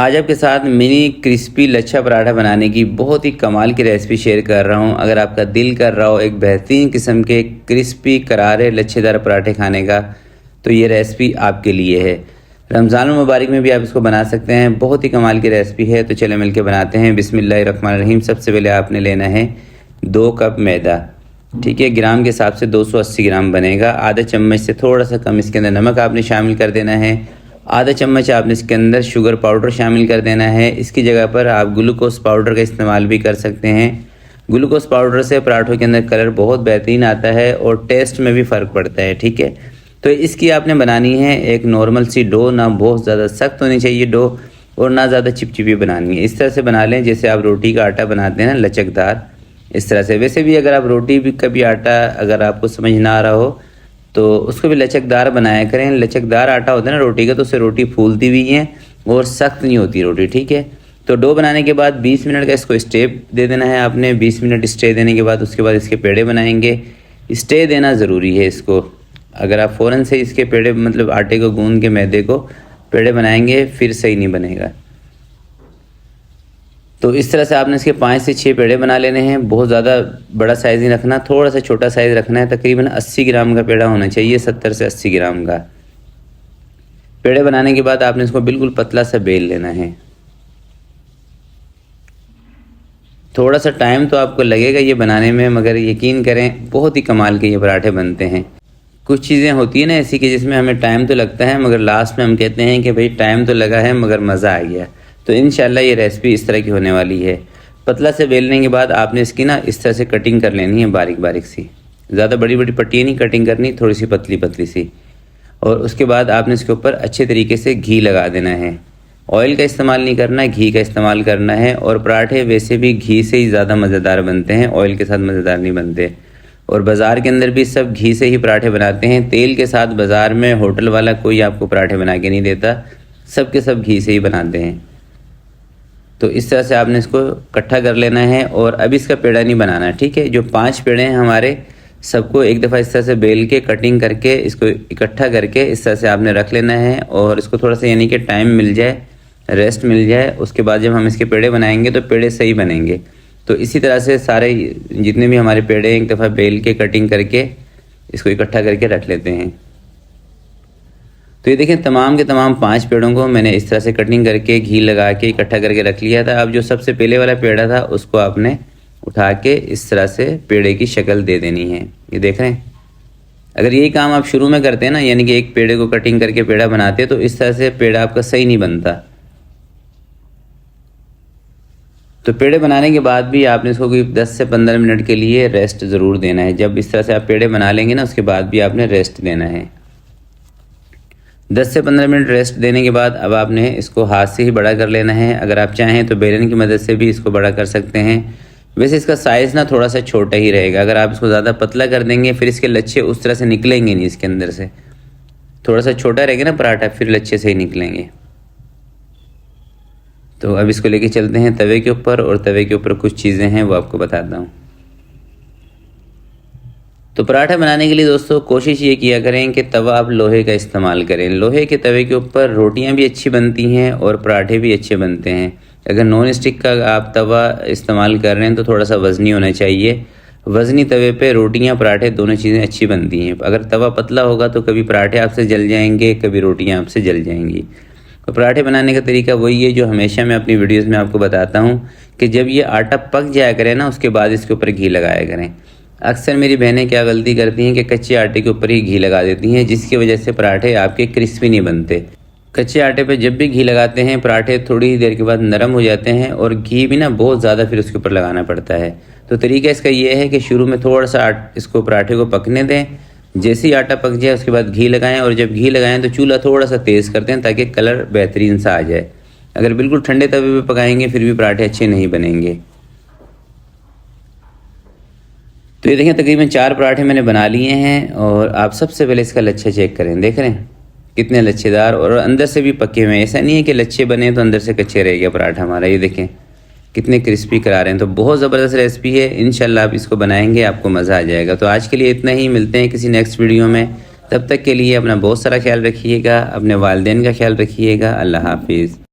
आज आपके साथ मिनी क्रिस्पी लच्छा पराठा बनाने की बहुत ही कमाल की रेसिपी शेयर कर रहा हूं। अगर आपका दिल कर रहा हो एक बेहतरीन किस्म के क्रिस्पी करारे लच्छेदार पराठे खाने का तो ये रेसिपी आपके लिए है। रमज़ान मुबारक में भी आप इसको बना सकते हैं। बहुत ही कमाल की रेसिपी है, तो चले मिलके बनाते हैं। बिस्मिल्लाहिर्रहमानिर्रहीम। सबसे पहले आपने लेना है 2 कप मैदा, ठीक है। ग्राम के हिसाब से 280 ग्राम बनेगा। आधा चम्मच से थोड़ा सा कम इसके अंदर नमक आपने शामिल कर देना है। आधा चम्मच आपने इसके अंदर शुगर पाउडर शामिल कर देना है। इसकी जगह पर आप ग्लूकोज पाउडर का इस्तेमाल भी कर सकते हैं। ग्लूकोज पाउडर से पराठों के अंदर कलर बहुत बेहतरीन आता है और टेस्ट में भी फ़र्क पड़ता है, ठीक है। तो इसकी आपने बनानी है एक नॉर्मल सी डो, ना बहुत ज़्यादा सख्त होनी चाहिए डो और ना ज़्यादा चिपचिपी बनानी है। इस तरह से बना लें जैसे आप रोटी का आटा बनाते हैं ना, लचकदार, इस तरह से। वैसे भी अगर आप रोटी भी कभी आटा अगर आपको समझ ना आ रहा हो तो उसको भी लचकदार बनाया करें। लचकदार आटा होता है ना रोटी का, तो उससे रोटी फूलती भी है और सख्त नहीं होती रोटी, ठीक है। तो डो बनाने के बाद 20 मिनट का इसको स्टेप दे देना है आपने। 20 मिनट स्टे देने के बाद उसके बाद इसके पेड़े बनाएंगे। स्टे देना ज़रूरी है इसको। अगर आप फ़ौरन से इसके पेड़े मतलब आटे को गूंद के मैदे को पेड़े बनाएंगे फिर सही नहीं बनेगा। तो इस तरह से आपने इसके 5 से 6 पेड़े बना लेने हैं। बहुत ज़्यादा बड़ा साइज़ नहीं रखना, थोड़ा सा छोटा साइज़ रखना है। तकरीबन 80 ग्राम का पेड़ा होना चाहिए, 70 से 80 ग्राम का। पेड़े बनाने के बाद आपने इसको बिल्कुल पतला सा बेल लेना है। थोड़ा सा टाइम तो आपको लगेगा ये बनाने में, मगर यकीन करें बहुत ही कमाल के ये पराठे बनते हैं। कुछ चीज़ें होती है ना ऐसी कि जिसमें हमें टाइम तो लगता है मगर लास्ट में हम कहते हैं कि भाई टाइम तो लगा है मगर मज़ा आ गया। तो इंशाल्लाह ये रेसिपी इस तरह की होने वाली है। पतला से बेलने के बाद आपने इसकी ना इस तरह से कटिंग कर लेनी है, बारीक बारीक सी। ज़्यादा बड़ी बड़ी पट्टियाँ नहीं कटिंग करनी, थोड़ी सी पतली पतली सी। और उसके बाद आपने इसके ऊपर अच्छे तरीके से घी लगा देना है। ऑयल का इस्तेमाल नहीं करना, घी का इस्तेमाल करना है। और पराठे वैसे भी घी से ही ज़्यादा मज़ेदार बनते हैं, ऑयल के साथ मज़ेदार नहीं बनते। और बाज़ार के अंदर भी सब घी से ही पराठे बनाते हैं। तेल के साथ बाज़ार में होटल वाला कोई आपको पराठे बना के नहीं देता, सब के सब घी से ही बनाते हैं। तो इस तरह से आपने इसको इकट्ठा कर लेना है। और अब इसका पेड़ा नहीं बनाना, ठीक है। जो 5 पेड़े हैं हमारे, सबको एक दफ़ा इस तरह से बेल के कटिंग करके इसको इकट्ठा करके इस तरह से आपने रख लेना है। और इसको थोड़ा सा यानी कि टाइम मिल जाए, रेस्ट मिल जाए। उसके बाद जब हम इसके पेड़े बनाएंगे तो पेड़े सही बनेंगे। तो इसी तरह से सारे जितने भी हमारे पेड़े एक दफ़ा बेल के कटिंग करके इसको इकट्ठा करके रख लेते हैं। तो ये देखें तमाम के तमाम 5 पेड़ों को मैंने इस तरह से कटिंग करके घी लगा के इकट्ठा करके रख लिया था। अब जो सबसे पहले वाला पेड़ा था उसको आपने उठा के इस तरह से पेड़े की शक्ल दे देनी है। ये देख रहे हैं, अगर यही काम आप शुरू में करते हैं ना, यानी कि एक पेड़े को कटिंग करके पेड़ा बनाते हैं, तो इस तरह से पेड़ा आपका सही नहीं बनता। तो पेड़े बनाने के बाद भी आपने इसको कोई 10 से 15 मिनट के लिए रेस्ट ज़रूर देना है। जब इस तरह से आप पेड़े बना लेंगे ना, उसके बाद भी आपने रेस्ट देना है। 10 से 15 मिनट रेस्ट देने के बाद अब आपने इसको हाथ से ही बड़ा कर लेना है। अगर आप चाहें तो बेलन की मदद से भी इसको बड़ा कर सकते हैं। वैसे इसका साइज़ ना थोड़ा सा छोटा ही रहेगा। अगर आप इसको ज़्यादा पतला कर देंगे फिर इसके लच्छे उस तरह से निकलेंगे नहीं इसके अंदर से। थोड़ा सा छोटा रहेगा ना पराठा, फिर लच्छे से ही निकलेंगे। तो अब इसको लेके चलते हैं तवे के ऊपर, और तवे के ऊपर कुछ चीज़ें हैं वो आपको बताता हूँ। तो पराठा बनाने के लिए दोस्तों कोशिश ये किया करें कि तवा आप लोहे का इस्तेमाल करें। लोहे के तवे के ऊपर रोटियां भी अच्छी बनती हैं और पराठे भी अच्छे बनते हैं। अगर नॉन स्टिक का आप तवा इस्तेमाल कर रहे हैं तो थोड़ा सा वज़नी होना चाहिए। वज़नी तवे पे रोटियां पराठे दोनों चीज़ें अच्छी बनती हैं। अगर तवा पतला होगा तो कभी पराठे आपसे जल जाएंगे, कभी रोटियाँ आपसे जल जाएंगी। तो पराठे बनाने का तरीका वही है जो हमेशा मैं अपनी वीडियोज़ में आपको बताता हूँ कि जब ये आटा पक जाया करे ना, उसके बाद इसके ऊपर घी लगाया करें। अक्सर मेरी बहनें क्या गलती करती हैं कि कच्चे आटे के ऊपर ही घी लगा देती हैं, जिसकी वजह से पराठे आपके क्रिस्पी नहीं बनते। कच्चे आटे पे जब भी घी लगाते हैं पराठे थोड़ी ही देर के बाद नरम हो जाते हैं, और घी भी ना बहुत ज़्यादा फिर उसके ऊपर लगाना पड़ता है। तो तरीका इसका ये है कि शुरू में थोड़ा सा इसको पराठे को पकने दें। जैसे ही आटा पक जाए उसके बाद घी लगाएँ, और जब घी लगाएँ तो चूल्हा थोड़ा सा तेज़ करते हैं ताकि कलर बेहतरीन सा आ जाए। अगर बिल्कुल ठंडे तवे पर पकाएँगे फिर भी पराठे अच्छे नहीं बनेंगे। तो ये देखें तकरीबन 4 पराठे मैंने बना लिए हैं। और आप सबसे पहले इसका लच्छा चेक करें, देख रहे हैं कितने लच्छेदार और अंदर से भी पके हुए हैं। ऐसा नहीं है कि लच्छे बने तो अंदर से कच्चे रह गया पराठा हमारा। ये देखें कितने क्रिस्पी करा रहे हैं। तो बहुत ज़बरदस्त रेसिपी है, इंशाल्लाह आप इसको बनाएंगे आपको मज़ा आ जाएगा। तो आज के लिए इतना ही, मिलते हैं किसी नेक्स्ट वीडियो में। तब तक के लिए अपना बहुत सारा ख्याल रखिएगा, अपने वालिदैन का ख्याल रखिएगा। अल्लाह हाफिज़।